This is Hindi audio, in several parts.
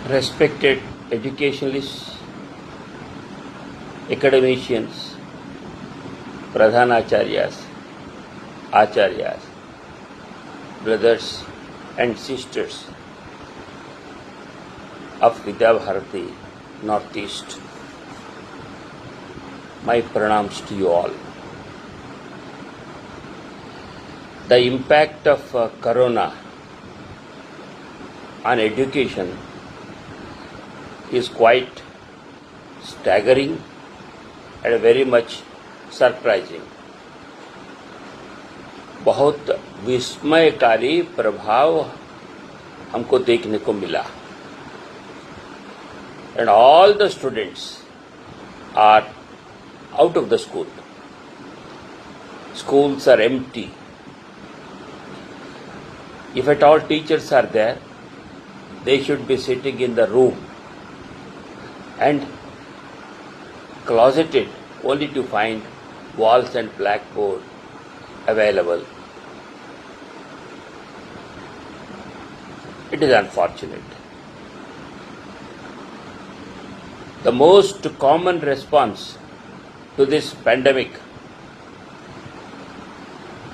respected educationalists, academicians, pradhanacharyas, acharyas, brothers and sisters of Vidya Bharati Northeast, my pranams to you all. The impact of Corona on education is quite staggering and very much surprising. बहुत विस्मयकारी प्रभाव हमको देखने को मिला. And all the students are out of the school. Schools are empty. If at all teachers are there, they should be sitting in the room and closeted only to find walls and blackboard available. It is unfortunate. The most common response to this pandemic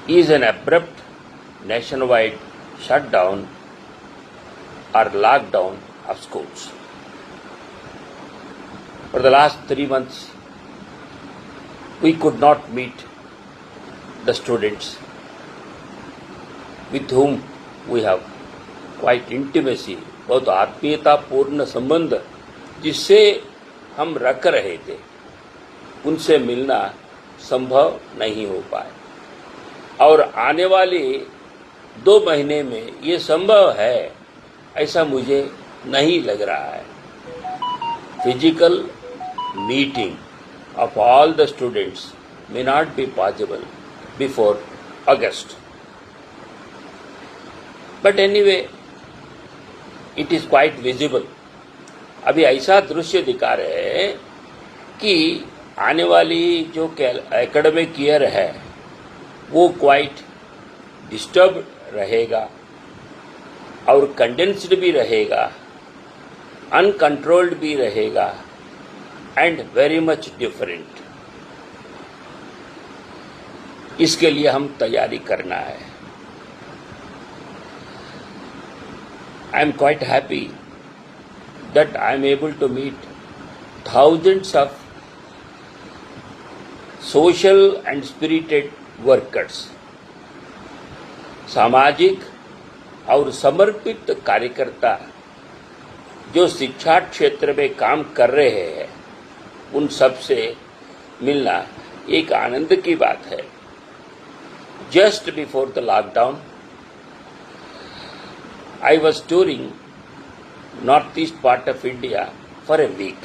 is an abrupt nationwide shutdown or lockdown of schools. For the last 3 months, we could not meet the students with whom we have quite intimacy, बहुत आत्मीयतापूर्ण संबंध जिससे हम रख रहे थे, उनसे मिलना संभव नहीं हो पाए. और आने वाले 2 महीने में ये संभव है ऐसा मुझे नहीं लग रहा है. Physical meeting of all the students may not be possible before August. But anyway, it is quite visible. अभी ऐसा दृश्य दिखा रहे हैं कि आने वाली जो एकेडमिक ईयर है वो क्वाइट डिस्टर्ब रहेगा और कंडेंस्ड भी रहेगा, अनकंट्रोल्ड भी रहेगा एंड वेरी मच डिफरेंट. इसके लिए हम तैयारी करना है. I am quite happy that I am able to meet thousands of social and spirited workers. सामाजिक और समर्पित कार्यकर्ता जो शिक्षा क्षेत्र में काम कर रहे हैं, उन सब से मिलना एक आनंद की बात है. Just before the lockdown I was touring north east part of India for a week,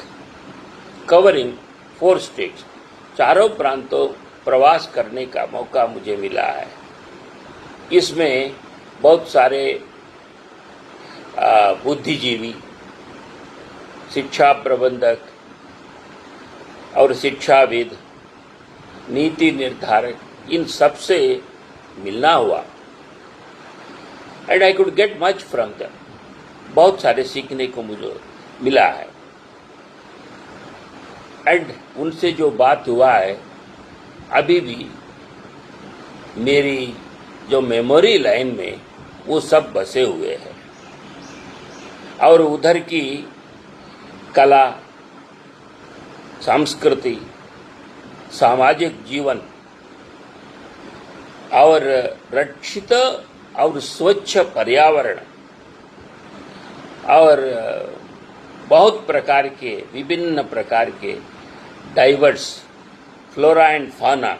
covering 4 states. 4 प्रांतों प्रवास करने का मौका मुझे मिला है. इसमें बहुत सारे बुद्धिजीवी, शिक्षा प्रबंधक और शिक्षाविद, नीति निर्धारक, इन सब से मिलना हुआ. And I could get much from them. बहुत सारे सीखने को मुझे मिला है. एंड उनसे जो बात हुआ है अभी भी मेरी जो मेमोरी लाइन में वो सब बसे हुए हैं. और उधर की कला, संस्कृति, सामाजिक जीवन और रक्षित और स्वच्छ पर्यावरण और बहुत प्रकार के, विभिन्न प्रकार के डाइवर्स फ्लोरा एंड फाना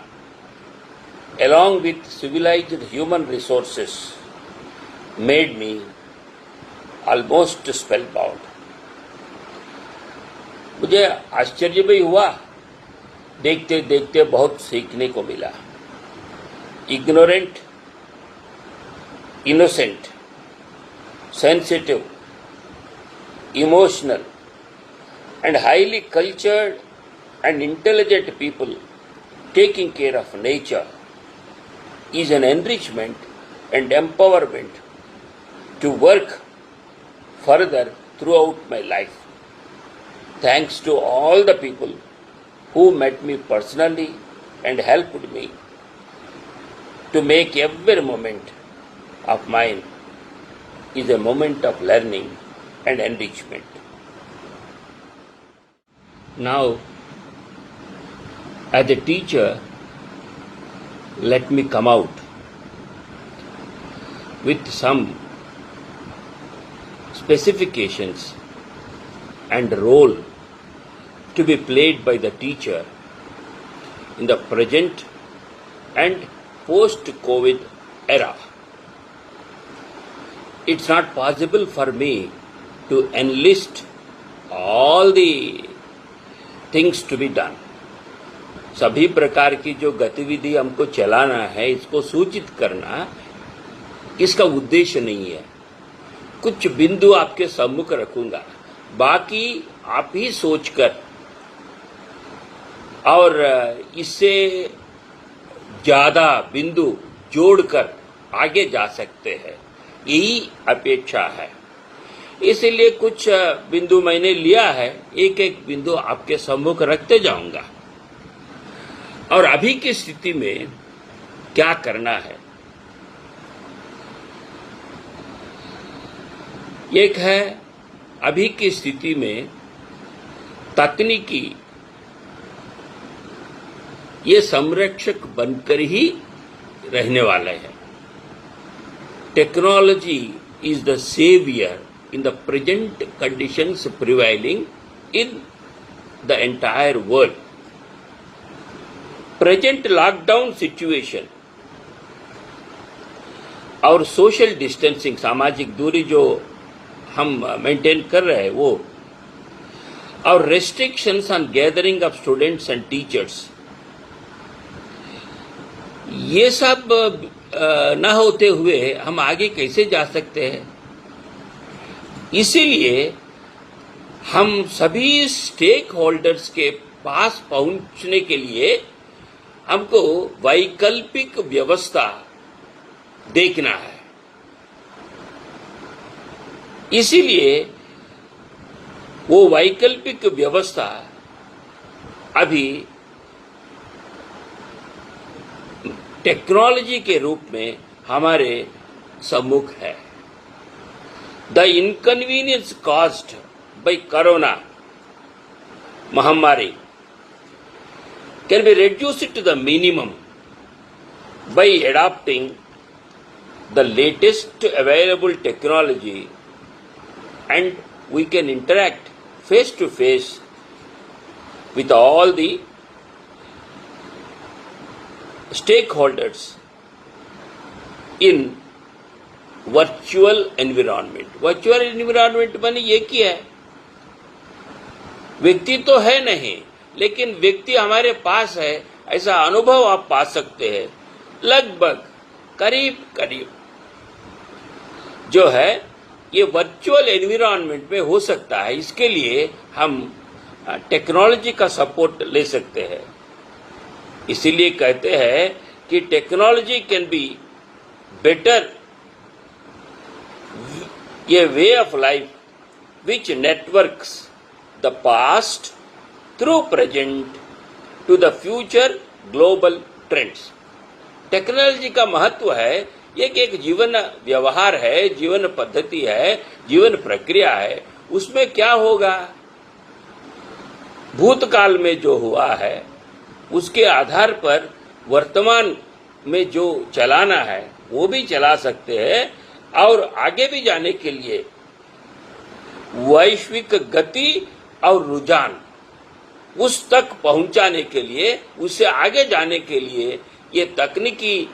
along with civilized human resources made me almost spellbound. मुझे आश्चर्य भी हुआ. देखते देखते बहुत सीखने को मिला. Ignorant, innocent, sensitive, emotional and highly cultured and intelligent people taking care of nature is an enrichment and empowerment to work further throughout my life. Thanks to all the people who met me personally and helped me to make every moment of mine is a moment of learning and enrichment. Now, as a teacher, let me come out with some specifications and role to be played by the teacher in the present and post-COVID era. It's not possible for me to enlist all the things to be done. सभी प्रकार की जो गतिविधि हमको चलाना है, इसको सूचित करना इसका उद्देश्य नहीं है. कुछ बिंदु आपके सम्मुख रखूंगा, बाकी आप ही सोचकर और इससे ज्यादा बिंदु जोड़कर आगे जा सकते हैं, यही अपेक्षा है. इसलिए कुछ बिंदु मैंने लिया है, एक एक बिंदु आपके सम्मुख रखते जाऊंगा और अभी की स्थिति में क्या करना है. एक है, अभी की स्थिति में तकनीकी ये संरक्षक बनकर ही रहने वाले हैं. Technology is the saviour in the present conditions prevailing in the entire world. Present lockdown situation और सोशल डिस्टेंसिंग, सामाजिक दूरी जो हम मेंटेन कर रहे हैं वो, और restrictions on gathering of students and teachers, ये सब न होते हुए हम आगे कैसे जा सकते हैं. इसीलिए हम सभी स्टेक होल्डर्स के पास पहुंचने के लिए हमको वैकल्पिक व्यवस्था देखना है. इसीलिए वो वैकल्पिक व्यवस्था अभी टेक्नोलॉजी के रूप में हमारे सम्मुख है. The inconvenience caused by Corona Mahammari can be reduced to the minimum by adopting the latest available technology, and we can interact face to face with all the stakeholders in virtual environment. Virtual environment माने ये क्या है, व्यक्ति तो है नहीं, लेकिन व्यक्ति हमारे पास है, ऐसा अनुभव आप पा सकते हैं. लगभग करीब करीब जो है ये वर्चुअल एनवायरनमेंट में हो सकता है. इसके लिए हम टेक्नोलॉजी का सपोर्ट ले सकते हैं. इसीलिए कहते हैं कि technology can be better a way of life which networks the past through present to the future global trends. Technology का महत्व है, एक जीवन व्यवहार है, जीवन पद्धति है, जीवन प्रक्रिया है. उसमें क्या होगा, भूतकाल में जो हुआ है उसके आधार पर वर्तमान में जो चलाना है वो भी चला सकते हैं, और आगे भी जाने के लिए वैश्विक गति और रुझान उस तक पहुंचाने के लिए, उससे आगे जाने के लिए ये तकनीकी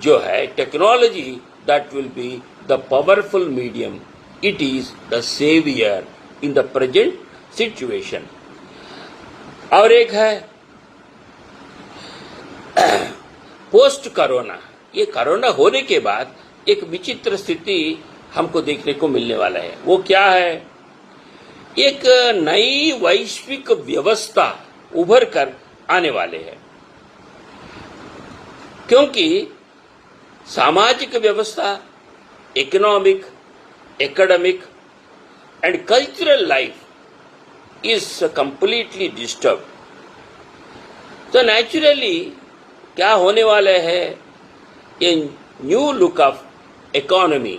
जो है technology, that will be the powerful medium. It is the saviour in the present situation. और एक है पोस्ट कोरोना. ये कोरोना होने के बाद एक विचित्र स्थिति हमको देखने को मिलने वाला है. वो क्या है, एक नई वैश्विक व्यवस्था उभर कर आने वाले हैं. क्योंकि सामाजिक व्यवस्था, economic, academic and cultural life is completely disturbed. So naturally क्या होने वाले है, ये न्यू लुक ऑफ इकोनॉमी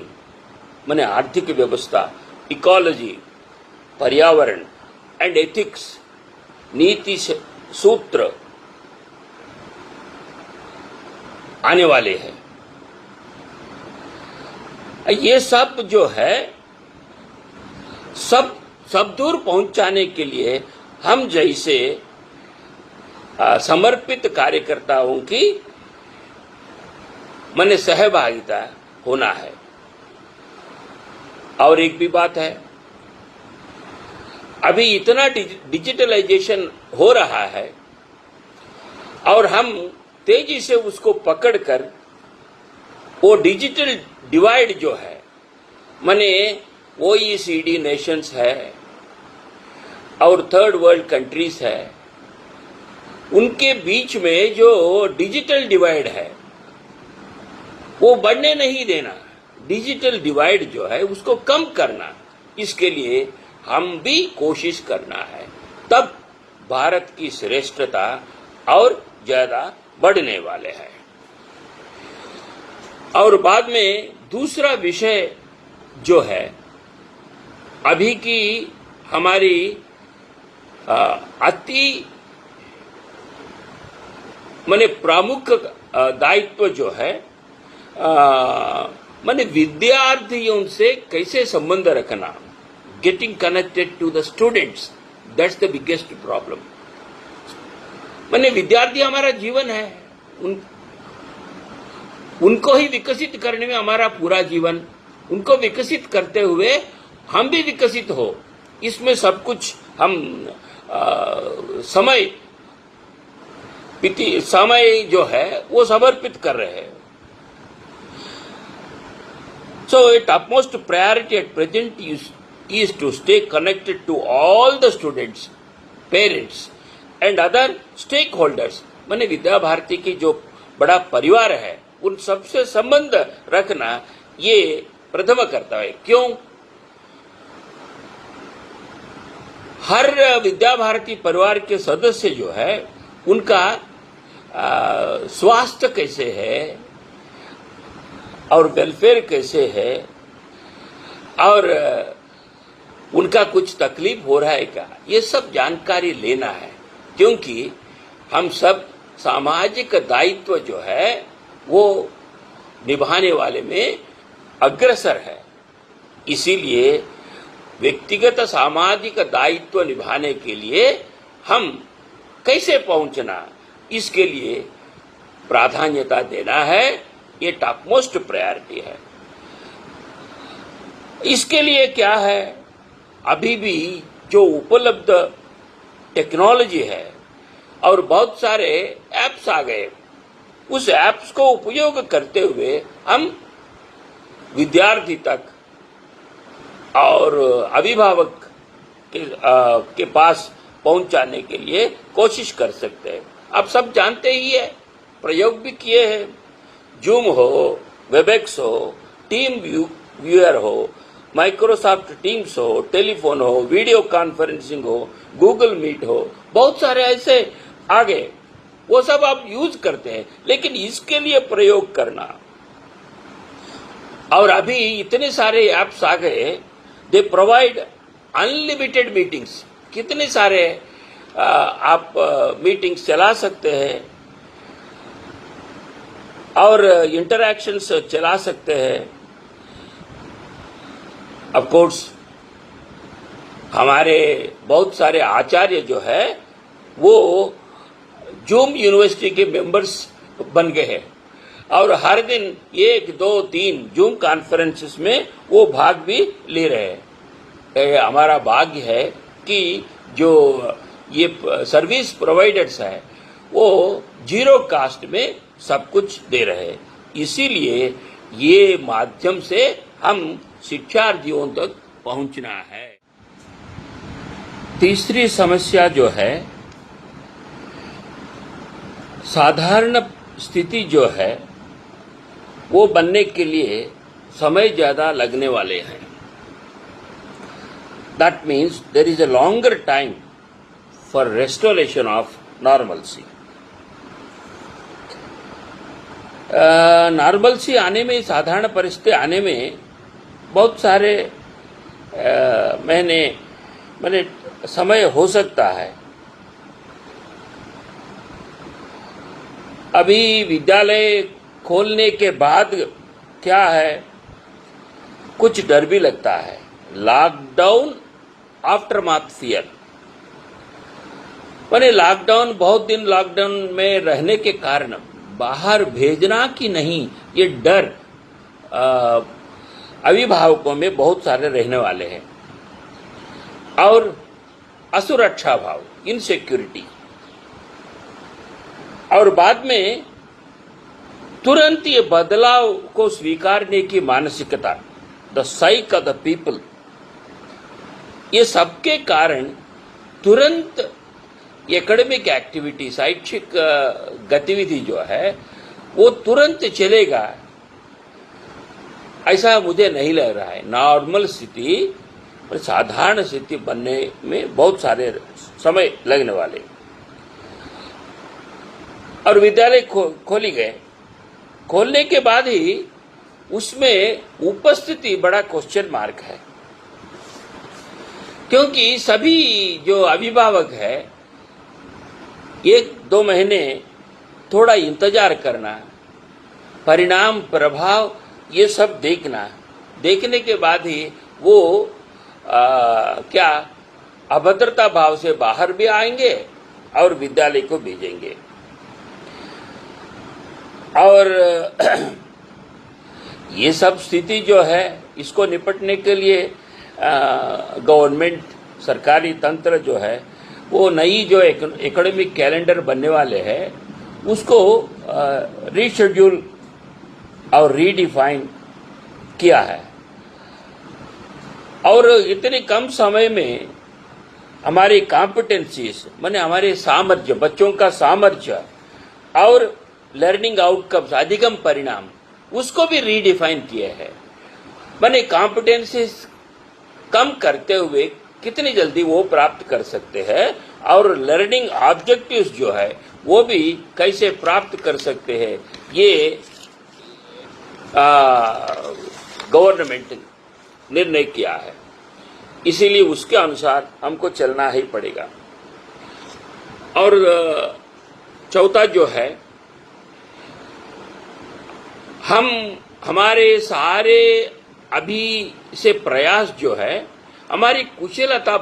माने आर्थिक व्यवस्था, इकोलॉजी, पर्यावरण एंड एथिक्स, नीति सूत्र आने वाले हैं. ये सब जो है सब दूर पहुंचाने के लिए हम जैसे समर्पित कार्यकर्ताओं की माने सहभागिता होना है. और एक भी बात है, अभी इतना डिजिटलाइजेशन हो रहा है और हम तेजी से उसको पकड़कर वो डिजिटल डिवाइड जो है माने OECD नेशंस है और थर्ड वर्ल्ड कंट्रीज है, उनके बीच में जो डिजिटल डिवाइड है वो बढ़ने नहीं देना. डिजिटल डिवाइड जो है उसको कम करना, इसके लिए हम भी कोशिश करना है. तब भारत की श्रेष्ठता और ज्यादा बढ़ने वाले हैं. और बाद में दूसरा विषय जो है, अभी की हमारी अति माने प्रमुख दायित्व जो है माने विद्यार्थियों से कैसे संबंध रखना, getting connected to the students, that's the biggest problem. माने विद्यार्थी हमारा जीवन है, उनको ही विकसित करने में हमारा पूरा जीवन, उनको विकसित करते हुए हम भी विकसित हो, इसमें सब कुछ हम समय जो है वो समर्पित कर रहे हैं. So its utmost priority at present is to stay connected to all the students, parents and other stakeholders. माने विद्या भारती की जो बड़ा परिवार है उन सबसे संबंध रखना ये प्रथम कर्तव्य है. क्यों? हर विद्या भारती परिवार के सदस्य जो है उनका स्वास्थ्य कैसे है और वेलफेयर कैसे है और उनका कुछ तकलीफ हो रहा है क्या, ये सब जानकारी लेना है. क्योंकि हम सब सामाजिक दायित्व जो है वो निभाने वाले में अग्रसर है. इसीलिए व्यक्तिगत सामाजिक दायित्व निभाने के लिए हम कैसे पहुंचना, इसके लिए प्राधान्यता देना है. ये टॉप मोस्ट प्रायोरिटी है. इसके लिए क्या है, अभी भी जो उपलब्ध टेक्नोलॉजी है और बहुत सारे ऐप्स आ गए, उस ऐप्स को उपयोग करते हुए हम विद्यार्थी तक और अभिभावक के पास पहुंचाने के लिए कोशिश कर सकते हैं. आप सब जानते ही है, प्रयोग भी किए हैं. जूम हो, वेबएक्स हो, टीम व्यूअर हो, माइक्रोसॉफ्ट टीम्स हो, टेलीफोन हो, वीडियो कॉन्फ्रेंसिंग हो, गूगल मीट हो, बहुत सारे ऐसे आ गए. वो सब आप यूज करते हैं, लेकिन इसके लिए प्रयोग करना. और अभी इतने सारे ऐप्स आ गए, दे प्रोवाइड अनलिमिटेड मीटिंग्स. कितने सारे आप मीटिंग्स चला सकते हैं और इंटरैक्शंस चला सकते हैं. ऑफ कोर्स हमारे बहुत सारे आचार्य जो है वो जूम यूनिवर्सिटी के मेंबर्स बन गए हैं और हर दिन 1, 2, 3 जूम कॉन्फ्रेंसेस में वो भाग भी ले रहे हैं. हमारा भाग्य है कि जो ये सर्विस प्रोवाइडर्स है वो जीरो कास्ट में सब कुछ दे रहे हैं. इसीलिए ये माध्यम से हम शिक्षार्थियों तक पहुंचना है. तीसरी समस्या जो है, साधारण स्थिति जो है वो बनने के लिए समय ज्यादा लगने वाले हैं. That means there is a longer time for restoration of normalcy. Normalcy आने में, साधारण परिस्थिति आने में बहुत सारे महीने मैंने समय हो सकता है। अभी विद्यालय खोलने के बाद क्या है, कुछ डर भी लगता है। लॉकडाउन आफ्टर माथ फियर, मैंने लॉकडाउन, बहुत दिन लॉकडाउन में रहने के कारण बाहर भेजना कि नहीं, ये डर अभिभावकों में बहुत सारे रहने वाले हैं। और असुरक्षा भाव, इनसिक्योरिटी, और बाद में तुरंत ये बदलाव को स्वीकारने की मानसिकता, the psych of the people, ये सबके कारण तुरंत एकेडमिक एक्टिविटी, शैक्षिक गतिविधि जो है वो तुरंत चलेगा, ऐसा मुझे नहीं लग रहा है। नॉर्मल स्थिति, साधारण स्थिति बनने में बहुत सारे समय लगने वाले। और विद्यालय खोली गए, खोलने के बाद ही उसमें उपस्थिति बड़ा क्वेश्चन मार्क है, क्योंकि सभी जो अभिभावक है 1-2 महीने थोड़ा इंतजार करना, परिणाम, प्रभाव, ये सब देखने के बाद ही वो क्या अभद्रता भाव से बाहर भी आएंगे और विद्यालय को भेजेंगे। और ये सब स्थिति जो है, इसको निपटने के लिए गवर्नमेंट, सरकारी तंत्र जो है, वो नई जो एकेडमिक कैलेंडर बनने वाले हैं उसको रीशेड्यूल और रीडिफाइन किया है। और इतने कम समय में हमारी कॉम्पिटेंसीज, माने हमारे सामर्थ्य, बच्चों का सामर्थ्य और लर्निंग आउटकम्स, अधिगम परिणाम, उसको भी रीडिफाइन किए हैं। माने कॉम्पिटेंसीज कम करते हुए कितनी जल्दी वो प्राप्त कर सकते हैं और लर्निंग ऑब्जेक्टिव्स जो है वो भी कैसे प्राप्त कर सकते हैं, ये गवर्नमेंट निर्णय किया है। इसीलिए उसके अनुसार हमको चलना ही पड़ेगा। और चौथा जो है, हमारे सारे अभी से प्रयास जो है, हमारी कुशलता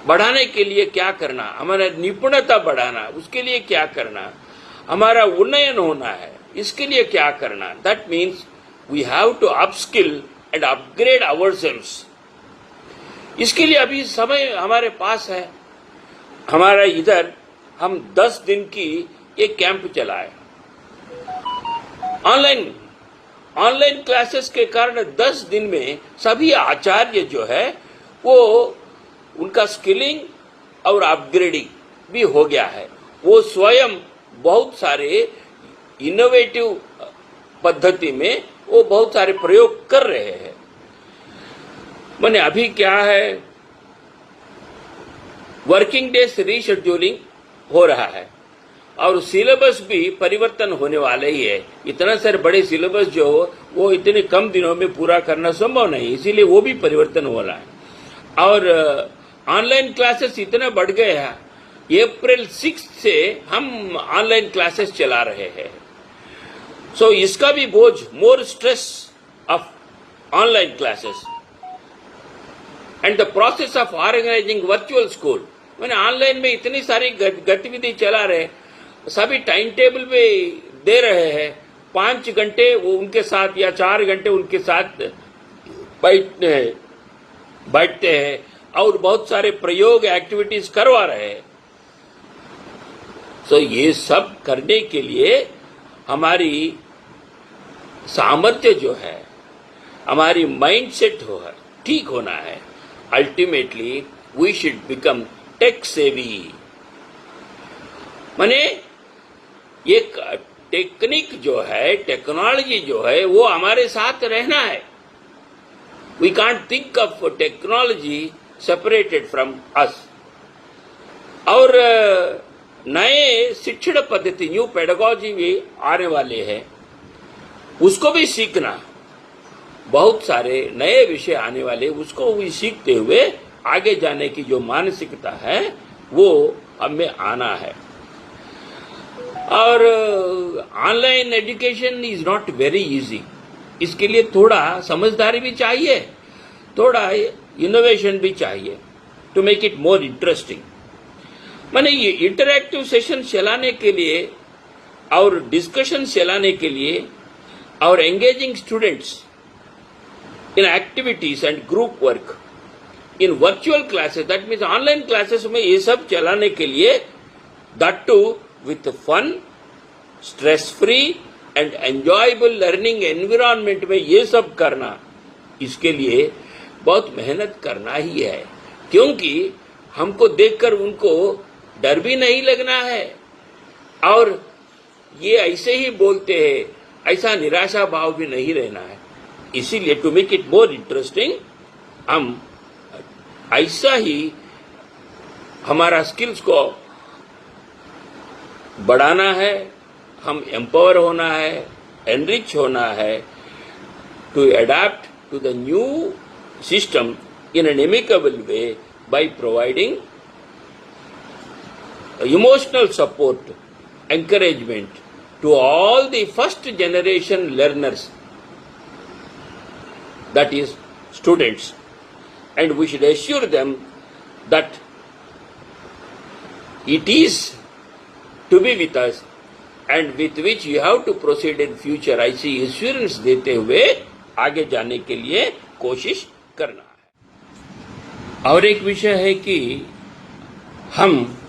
बढ़ाने के लिए क्या करना, हमारा निपुणता बढ़ाना, उसके लिए क्या करना, हमारा उन्नयन होना है, इसके लिए क्या करना। That means we have to upskill and upgrade ourselves. इसके लिए अभी समय हमारे पास है। हमारा इधर हम 10 दिन की एक कैंप चलाए, ऑनलाइन क्लासेस के कारण 10 दिन में सभी आचार्य जो है वो उनका स्किलिंग और अपग्रेडिंग भी हो गया है। वो स्वयं बहुत सारे इनोवेटिव पद्धति में वो बहुत सारे प्रयोग कर रहे हैं। माने अभी क्या है, वर्किंग डेज रीशेड्यूलिंग हो रहा है और सिलेबस भी परिवर्तन होने वाले ही है। इतना सारे बड़े सिलेबस जो वो इतने कम दिनों में पूरा करना संभव नहीं, इसीलिए वो भी परिवर्तन हो रहा है। और ऑनलाइन क्लासेस इतने बढ़ गए हैं, अप्रैल 6 से हम ऑनलाइन क्लासेस चला रहे हैं। सो इसका भी बोझ, more stress of online classes and the process of organising virtual school. मैंने ऑनलाइन में इतनी सारी गतिविधि चला रहे, सभी टाइम टेबल में दे रहे हैं। 5 घंटे वो उनके साथ या 4 घंटे उनके साथ बैठते हैं और बहुत सारे प्रयोग, एक्टिविटीज करवा रहे हैं। तो ये सब करने के लिए हमारी सामर्थ्य जो है, हमारी माइंडसेट ठीक होना है। Ultimately we should become tech savvy. माने एक टेक्निक जो है, टेक्नोलॉजी जो है, वो हमारे साथ रहना है। We can't think of technology separated from us. और नए शिक्षण पद्धति, न्यू पेडागॉजी भी आने वाले हैं, उसको भी सीखना, बहुत सारे नए विषय आने वाले, उसको भी सीखते हुए आगे जाने की जो मानसिकता है वो हमें आना है। और online education is not very easy, इसके लिए थोड़ा समझदारी भी चाहिए, थोड़ा इनोवेशन भी चाहिए to make it more interesting. माने ये इंटरैक्टिव सेशन चलाने के लिए और डिस्कशन चलाने के लिए और engaging students in activities and group work in virtual classes, that means online classes में ये सब चलाने के लिए, that too with fun, stress free and enjoyable learning environment में ये सब करना, इसके लिए बहुत मेहनत करना ही है, क्योंकि हमको देखकर उनको डर भी नहीं लगना है और ये ऐसे ही बोलते हैं, ऐसा निराशा भाव भी नहीं रहना है। इसीलिए to make it more interesting हम ऐसा ही हमारा स्किल्स को बढ़ाना है, हम एम्पावर होना है, एनरिच होना है, to adapt to the new system in an amicable way by providing emotional support, encouragement to all the first generation learners, that is students, and we should assure them that it is to be with us and with which you have to proceed in future, ऐसी एश्योरेंस देते हुए आगे जाने के लिए कोशिश करना है। और एक विषय है कि हम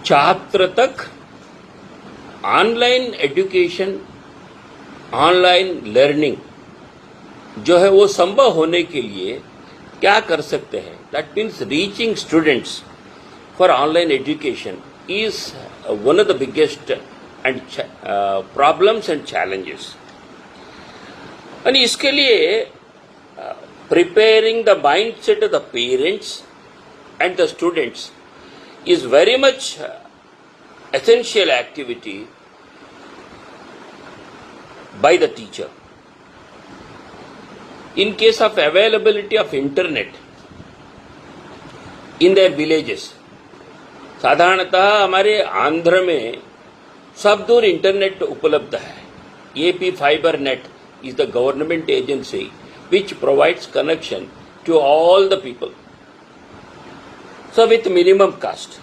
छात्र तक ऑनलाइन एजुकेशन, ऑनलाइन लर्निंग जो है वो संभव होने के लिए क्या कर सकते हैं, that means reaching students for online education is one of the biggest and problems and challenges. और इसके लिए preparing the mindset of the parents and the students is very much essential activity by the teacher. In case of availability of internet in their villages, साधारणतः हमारे आंध्र में सब दूर इंटरनेट उपलब्ध है। AP Fiber Net is the government agency which provides connection to all the people. So with minimum cost.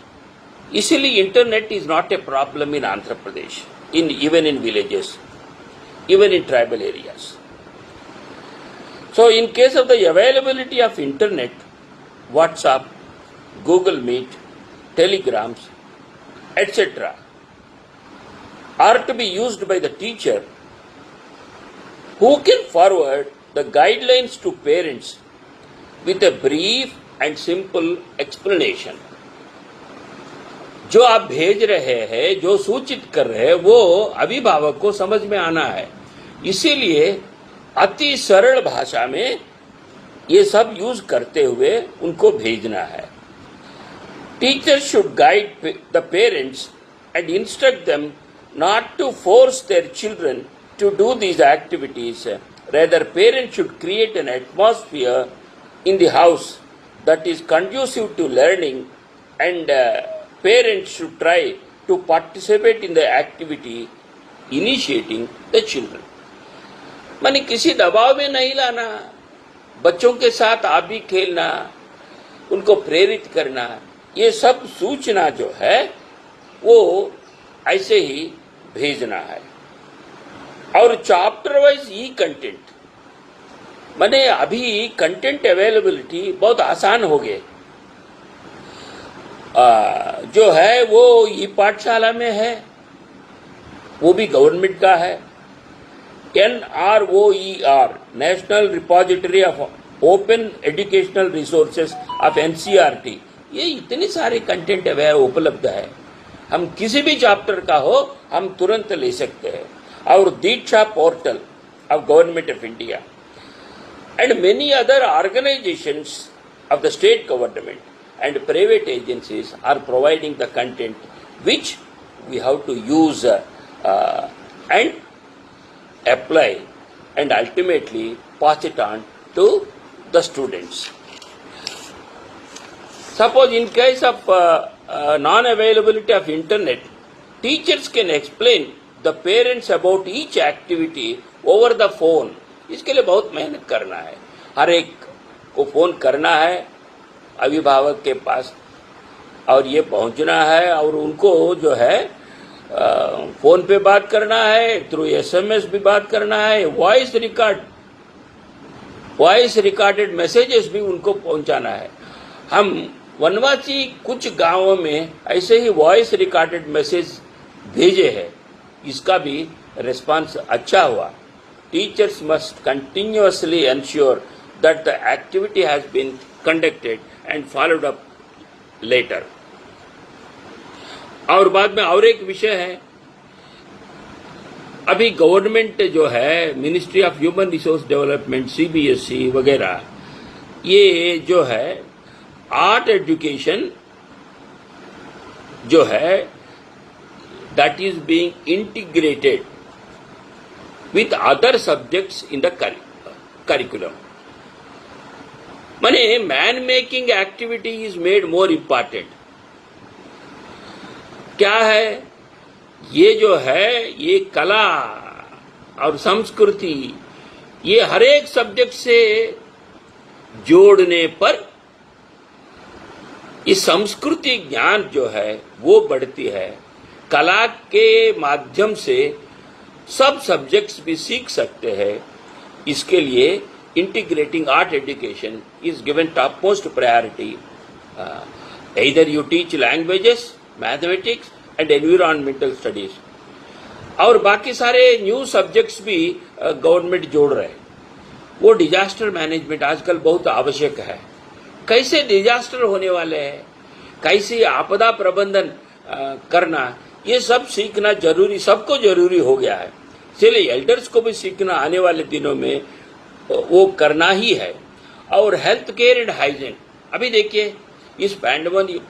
Easily internet is not a problem in Andhra Pradesh, even in villages, even in tribal areas. So in case of the availability of internet, WhatsApp, Google Meet, Telegrams, etc. are to be used by the teacher, who can forward the guidelines to parents with a brief and simple explanation. जो आप भेज रहे हैं, जो सूचित कर रहे हैं, वो अभिभावक को समझ में आना है, इसीलिए अति सरल भाषा में ये सब यूज करते हुए उनको भेजना है। Teachers should guide the parents and instruct them not to force their children to do these activities. Rather, parents should create an atmosphere in the house that is conducive to learning, and parents should try to participate in the activity initiating the children. माने किसी दबाव में नहीं लाना, बच्चों के साथ आप भी खेलना, उनको प्रेरित करना, ये सब सूचना जो है वो ऐसे ही भेजना है। और चैप्टर वाइज ई कंटेंट, माने अभी कंटेंट अवेलेबिलिटी बहुत आसान हो गए, जो है वो ई पाठशाला में है, वो भी गवर्नमेंट का है। NROER, national repository of open educational resources of NCERT, ये इतने सारे कंटेंट उपलब्ध है, हम किसी भी चैप्टर का हो हम तुरंत ले सकते हैं। और Diksha portal of government of India, and many other organizations of the state government and private agencies are providing the content which we have to use and apply and ultimately pass it on to the students. Suppose in case of non-availability of internet, teachers can explain the parents about each activity over the phone. इसके लिए बहुत मेहनत करना है, हर एक को फोन करना है अभिभावक के पास और ये पहुंचना है और उनको जो है फोन पे बात करना है, थ्रू एसएमएस भी बात करना है, वॉइस रिकॉर्डेड मैसेजेस भी उनको पहुंचाना है। हम वनवासी कुछ गांवों में ऐसे ही वॉइस रिकॉर्डेड मैसेज भेजे हैं, इसका भी रिस्पांस अच्छा हुआ। Teachers must continuously ensure that the activity has been conducted and followed up later. और बाद में और एक विषय है, अभी गवर्नमेंट जो है ministry of human resource development, CBSE वगैरह, ये जो है आर्ट एजुकेशन जो है that is being integrated with other subjects in the curriculum. माने man making activity is made more important. क्या है ये जो है, ये कला और संस्कृति, ये हर एक सब्जेक्ट से जोड़ने पर इस संस्कृति ज्ञान जो है वो बढ़ती है। कला के माध्यम से सब सब्जेक्ट्स भी सीख सकते हैं। इसके लिए integrating art education is given top most priority. either you teach languages, mathematics and environmental studies और बाकी सारे न्यू सब्जेक्ट्स भी गवर्नमेंट जोड़ रहे हैं। वो डिजास्टर मैनेजमेंट आजकल बहुत आवश्यक है। कैसे डिजास्टर होने वाले हैं, कैसे आपदा प्रबंधन करना, ये सब सीखना जरूरी, सबको जरूरी हो गया है। इसलिए एल्डर्स को भी सीखना आने वाले दिनों में वो करना ही है। और हेल्थ केयर एंड हाइजीन, अभी देखिए इस पैंडेमिक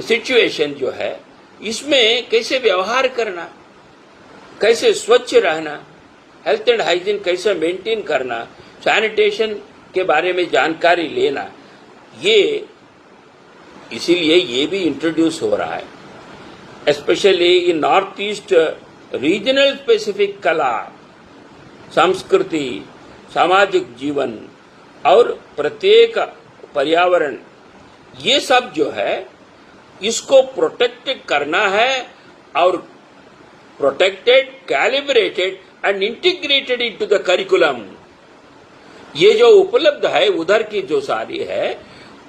सिचुएशन जो है इसमें कैसे व्यवहार करना, कैसे स्वच्छ रहना, हेल्थ एंड हाइजीन कैसे मेंटेन करना, सैनिटेशन के बारे में जानकारी लेना, ये इसीलिए ये भी इंट्रोड्यूस हो रहा है। Specially in north east regional specific कला, संस्कृति, सामाजिक जीवन और प्रत्येक पर्यावरण, ये सब जो है इसको प्रोटेक्ट करना है और protected, calibrated and integrated into the curriculum. ये जो उपलब्ध है उधर की जो सारी है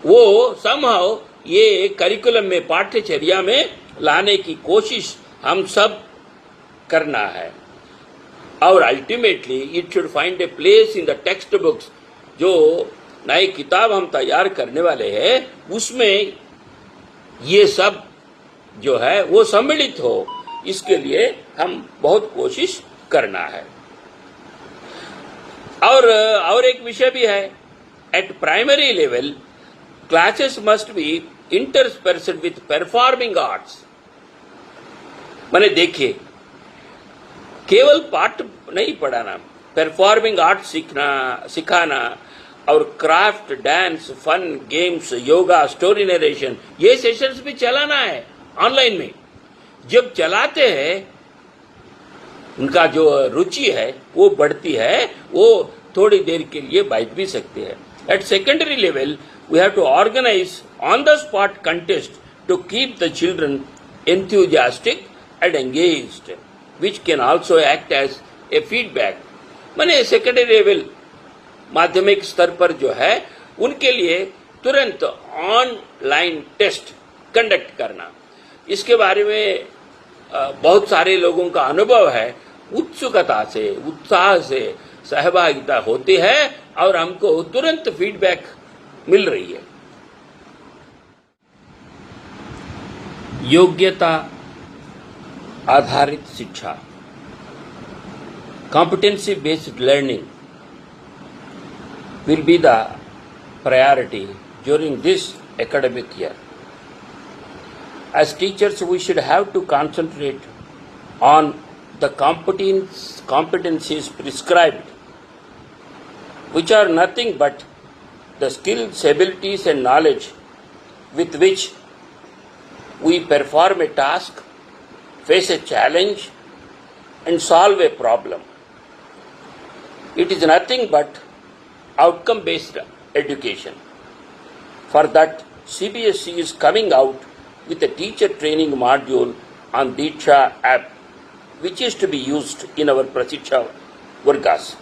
वो समहाउ ये करिकुलम में, पाठ्यचर्या में लाने की कोशिश हम सब करना है। और ultimately it should find a place in the text books. जो नई किताब हम तैयार करने वाले हैं उसमें ये सब जो है वो सम्मिलित हो, इसके लिए हम बहुत कोशिश करना है। और एक विषय भी है, at primary level classes must be interspersed with performing arts. मैंने देखिए केवल पाठ नहीं पढ़ाना, परफॉर्मिंग आर्ट सिखाना और craft, dance, fun, games, yoga, story narration, ये सेशंस भी चलाना है ऑनलाइन में। जब चलाते हैं उनका जो रुचि है वो बढ़ती है, वो थोड़ी देर के लिए बैठ भी सकते हैं। At secondary level we have to organise on the spot contest to keep the children enthusiastic and engaged, which can also act as a feedback। माने सेकेंडरी लेवल माध्यमिक स्तर पर जो है उनके लिए तुरंत ऑनलाइन टेस्ट कंडक्ट करना, इसके बारे में बहुत सारे लोगों का अनुभव है। उत्सुकता से, उत्साह से सहभागिता होती है और हमको तुरंत फीडबैक मिल रही है। योग्यता आधारित शिक्षा, competency based learning will be the priority during this academic year. As teachers, we should have to concentrate on the competencies prescribed, which are nothing but the skills, abilities, and knowledge with which we perform a task, face a challenge, and solve a problem. It is nothing but outcome-based education. For that, CBSE is coming out with a teacher training module on Diksha app, which is to be used in our प्रशिक्षण वर्गास.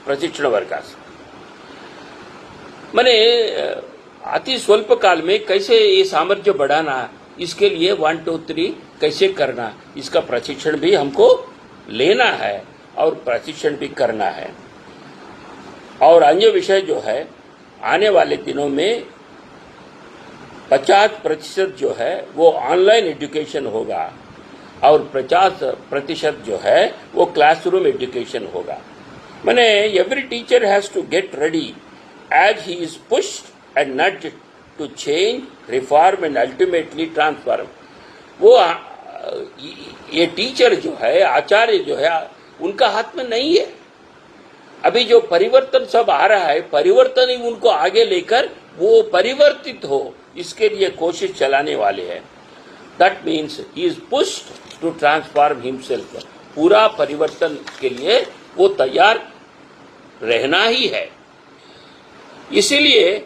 मैंने अति स्वल्प काल में कैसे ये सामर्थ्य बढ़ाना, इसके लिए 1, 2, 3 कैसे करना, इसका प्रशिक्षण भी हमको लेना है और प्रशिक्षण भी करना है. और अन्य विषय जो है आने वाले दिनों में 50% जो है वो ऑनलाइन एजुकेशन होगा और 50% जो है वो क्लासरूम एजुकेशन होगा. मैंने every teacher has to get ready as he is pushed and nudged to change, reform and ultimately transform. वो ये टीचर जो है, आचार्य जो है, उनका हाथ में नहीं है. अभी जो परिवर्तन सब आ रहा है, परिवर्तन ही उनको आगे लेकर वो परिवर्तित हो, इसके लिए कोशिश चलाने वाले हैं. That means he is pushed to transform himself. पूरा परिवर्तन के लिए वो तैयार रहना ही है. इसीलिए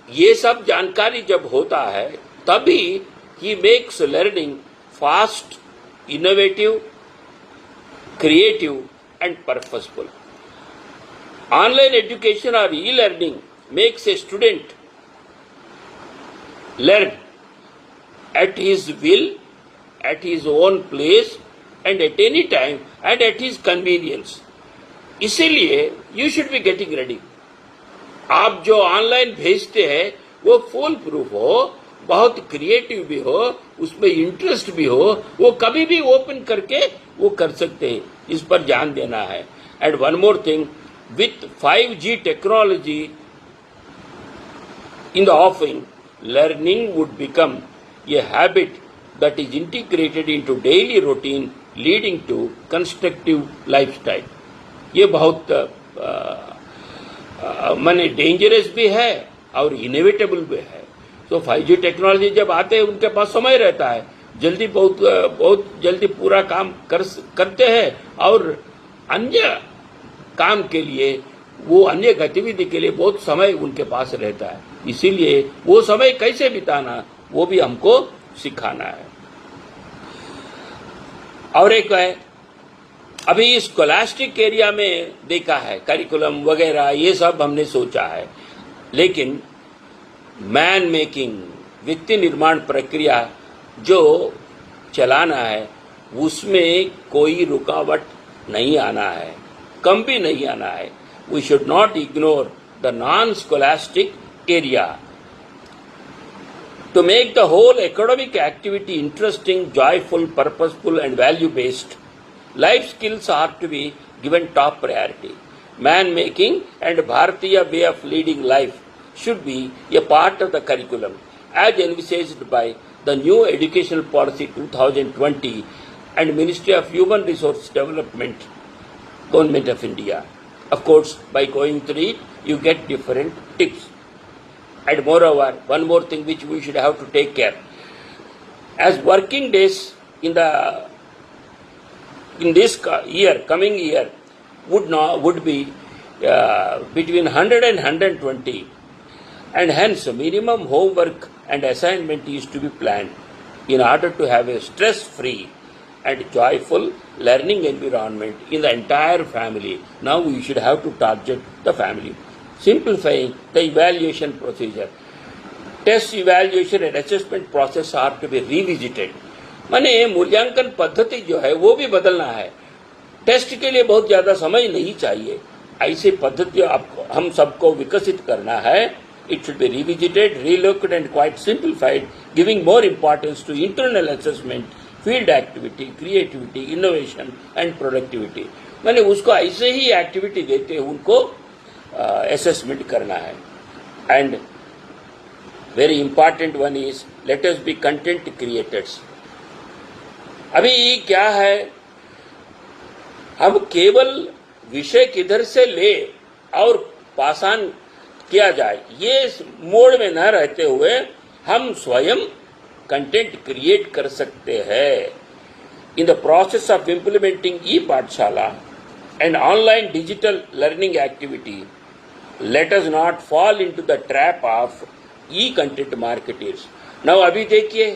ये सब जानकारी जब होता है तभी he makes learning fast, innovative, creative and purposeful. Online education or e-learning makes a student learn at his will, at his own place, and at any time and at his convenience. इसीलिए you should be getting ready. आप जो ऑनलाइन भेजते हैं वो फुल प्रूफ हो, बहुत क्रिएटिव भी हो, उसमें इंटरेस्ट भी हो, वो कभी भी ओपन करके वो कर सकते हैं. इस पर ध्यान देना है. And one more thing, with 5G technology in the offing, learning would become a habit that is integrated into daily routine, leading to constructive lifestyle. ये बहुत माने डेंजरस भी है और इनोवेटेबल भी है. तो 5G टेक्नोलॉजी जब आते हैं उनके पास समय रहता है, जल्दी बहुत जल्दी पूरा काम करते हैं और अन्य काम के लिए, वो अन्य गतिविधि के लिए बहुत समय उनके पास रहता है. इसीलिए वो समय कैसे बिताना वो भी हमको सिखाना है. और एक है, अभी स्कॉलास्टिक एरिया में देखा है, करिकुलम वगैरह ये सब हमने सोचा है, लेकिन मैन मेकिंग, व्यक्ति निर्माण प्रक्रिया जो चलाना है उसमें कोई रुकावट नहीं आना है, कम भी नहीं आना है. We should not ignore the non scholastic area. To make the whole academic activity interesting, joyful, purposeful and value based, life skills are to be given top priority. Man making and Bharatiya way of leading life should be a part of the curriculum as envisaged by the new educational policy 2020 and Ministry of Human Resource Development, Government of India. Of course, by going through it, you get different tips. And moreover, one more thing which we should have to take care. As working days in this year, coming year, would be between 100 and 120. And hence minimum homework and assignment is to be planned in order to have a stress-free and joyful learning environment in the entire family. Now we should have to target the family. Simplifying the evaluation procedure. Test evaluation and assessment process are to be revisited. माने मूल्यांकन पद्धति जो है वो भी बदलना है. टेस्ट के लिए बहुत ज्यादा समय नहीं चाहिए. ऐसी पद्धति हम सबको विकसित करना है. It should be revisited, relooked and quite simplified, giving more importance to internal assessment, field activity, creativity, innovation and productivity. मैंने उसको ऐसे ही एक्टिविटी देते हैं उनको assessment करना है. And very important one is let us be content creators. अभी क्या है, हम केवल विषय किधर से ले और पासान किया जाए ये मोड में न रहते हुए हम स्वयं कंटेंट क्रिएट कर सकते हैं. In the process of implementing e Pathshala and online digital learning activity, let us not fall into the trap of e content marketers. Now अभी देखिए,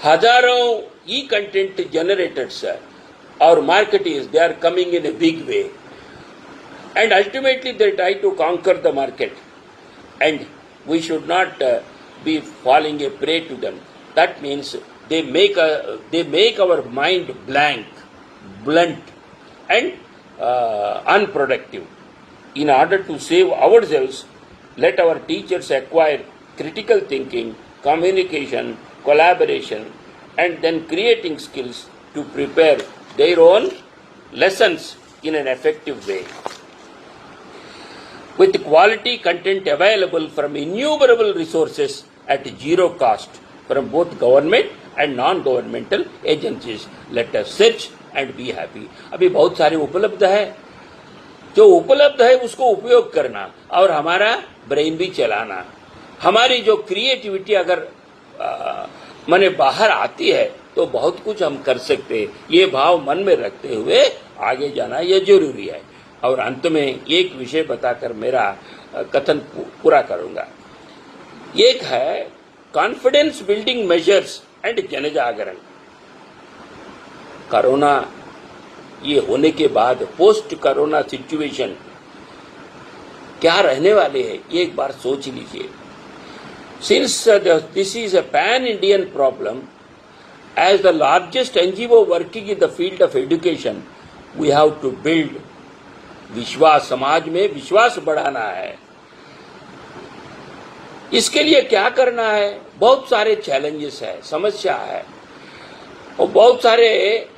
हजारों ई कंटेंट जनरेटर्स और marketers, they are coming in a big way and ultimately they try to conquer the market, and we should not be falling a prey to them. That means they make our mind blank, blunt and unproductive. In order to save ourselves, let our teachers acquire critical thinking, communication, collaboration and then creating skills to prepare their own lessons in an effective way. With quality content available from innumerable resources at zero cost from both government and non-governmental agencies. Let us search and be happy. अभी बहुत सारे उपलब्ध है, जो उपलब्ध है उसको उपयोग करना और हमारा ब्रेन भी चलाना. हमारी जो क्रिएटिविटी अगर मने बाहर आती है तो बहुत कुछ हम कर सकते हैं. ये भाव मन में रखते हुए आगे जाना ये जरूरी है. और अंत में एक विषय बताकर मेरा कथन पूरा करूंगा. एक है कॉन्फिडेंस बिल्डिंग मेजर्स एंड जनजागरण. कोरोना ये होने के बाद पोस्ट कोरोना सिचुएशन क्या रहने वाले हैं ये एक बार सोच लीजिए. Since this is a pan Indian problem, as the largest NGO working in the field of education, we have to build विश्वास. समाज में विश्वास बढ़ाना है. इसके लिए क्या करना है? बहुत सारे चैलेंजेस है, समस्या है और बहुत सारे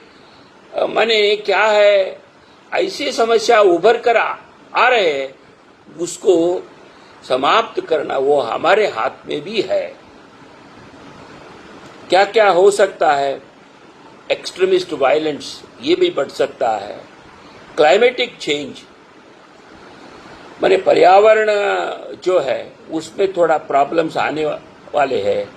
माने क्या है, ऐसी समस्या उभर कर आ रहे हैं, उसको समाप्त करना वो हमारे हाथ में भी है. क्या क्या हो सकता है? एक्सट्रीमिस्ट वायलेंस ये भी बढ़ सकता है. क्लाइमेटिक चेंज माने पर्यावरण जो है उसमें थोड़ा प्रॉब्लम्स आने वाले हैं.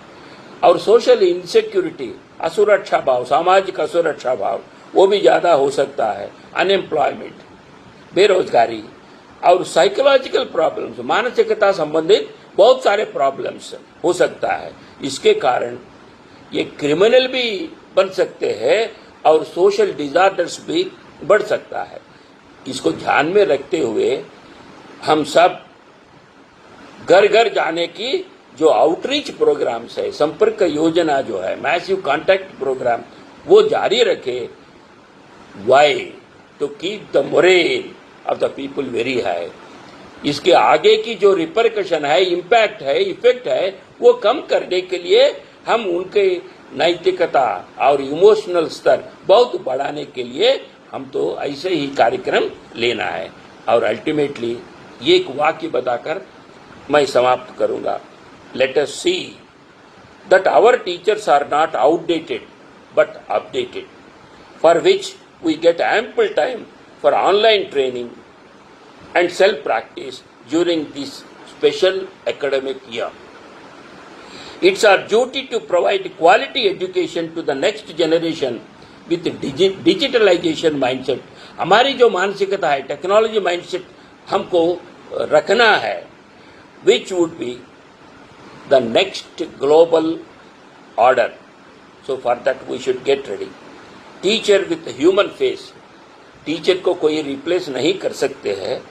और सोशल इनसिक्योरिटी, असुरक्षा भाव, सामाजिक असुरक्षा भाव वो भी ज्यादा हो सकता है. अनएम्प्लॉयमेंट, बेरोजगारी और साइकोलॉजिकल प्रॉब्लम्स, मानसिकता संबंधित बहुत सारे प्रॉब्लम्स हो सकता है. इसके कारण ये क्रिमिनल भी बन सकते हैं और सोशल डिजास्टर्स भी बढ़ सकता है. इसको ध्यान में रखते हुए हम सब घर घर जाने की जो आउटरीच प्रोग्राम्स है, संपर्क योजना जो है, मैसिव कॉन्टैक्ट प्रोग्राम वो जारी रखे. Why? To keep the moral of the people very high. इसके आगे की जो रिपरकशन है, इम्पैक्ट है, इफेक्ट है, वो कम करने के लिए हम उनके नैतिकता और इमोशनल स्तर बहुत बढ़ाने के लिए हम तो ऐसे ही कार्यक्रम लेना है. और अल्टीमेटली एक वाक्य बताकर मैं समाप्त करूंगा. Let us see that our teachers are not outdated but updated, for which we get ample time for online training and self practice during this special academic year. It's our duty to provide quality education to the next generation with digitalization mindset. हमारी जो मानसिकता है, टेक्नोलॉजी माइंडसेट हमको रखना है, which would be the next global order. So for that we should get ready. Teacher with human face. Teacher को कोई रिप्लेस नहीं कर सकते हैं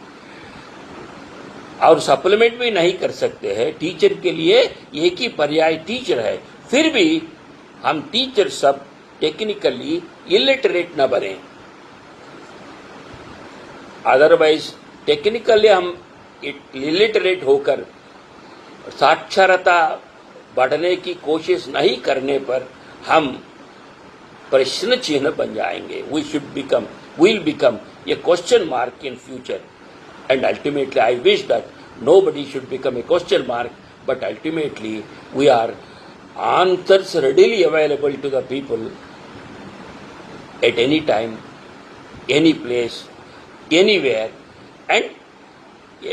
और सप्लीमेंट भी नहीं कर सकते हैं. टीचर के लिए एक ही पर्याय टीचर है. फिर भी हम टीचर सब टेक्निकली इलिटरेट न बने. अदरवाइज टेक्निकली हम इलिटरेट होकर साक्षरता बढ़ने की कोशिश नहीं करने पर हम प्रश्न चिन्ह बन जाएंगे. We should become, will become a question mark in future. And ultimately, I wish that nobody should become a question mark, but ultimately, we are answers readily available to the people at any time, any place, anywhere and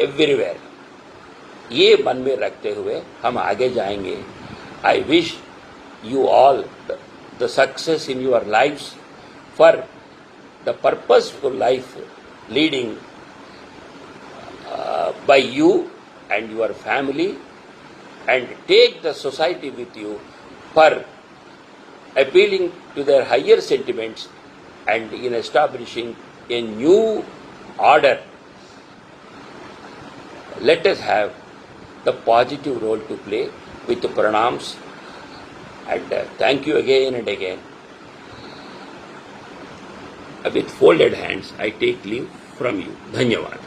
everywhere. ये मन में रखते हुए हम आगे जाएंगे. I wish you all the success in your lives for the purposeful life leading by you and your family, and take the society with you for appealing to their higher sentiments and in establishing a new order. Let us have the positive role to play with the pranams, and thank you again and again. With folded hands, I take leave from you. Dhanyavad.